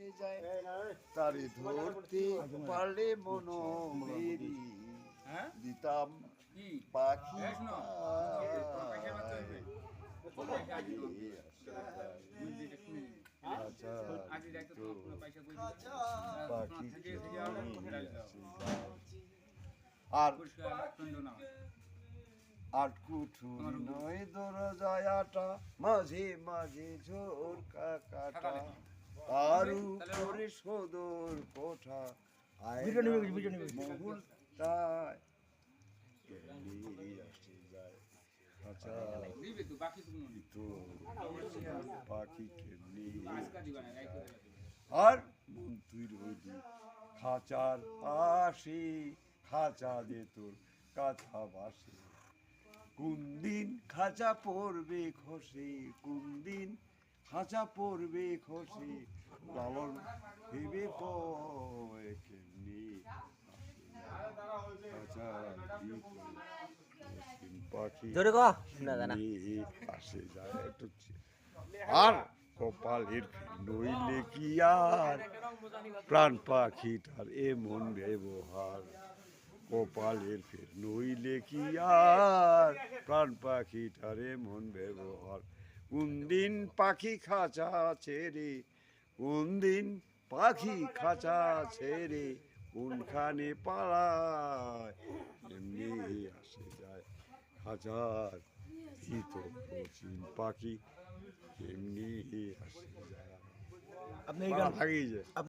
আসে যায় তারে ধরতে পারলে মনোমেরি দিতাম পাখি আর আটকুঠুরি নয় দরজায়াটা মাঝে মাঝে ঝোরকা কাটা তার উপরে সদর কোঠা মুহূর্তায় আসে যায় পাখি কেমনি আর মন্ত্রী রইলি খাঁচার আসে খাঁচা দে তোর কাঁথা বাসে কোন দিন খাঁচা পড়বে খসে কোন দিন খাঁচা পড়বে খসে লালন ভেবে কয় কেমনি পাখি আসে যায় একটু আর কপালের নইলে কি আর প্রাণ পাখিটার এমন ব্যবহার কপালের ফের নইলে কি আর প্রাণ পাখিটার এমন ব্যবহার কোন দিন পাখি খাঁচা ছেড়ে কোন দিন পাখি খাঁচা ছেড়ে কোনখানে পালায় এমনি আসে যায় খাঁচার ভিতর প্রাচীন পাখি এমনি আসে যায় আপনি থাকি যায়।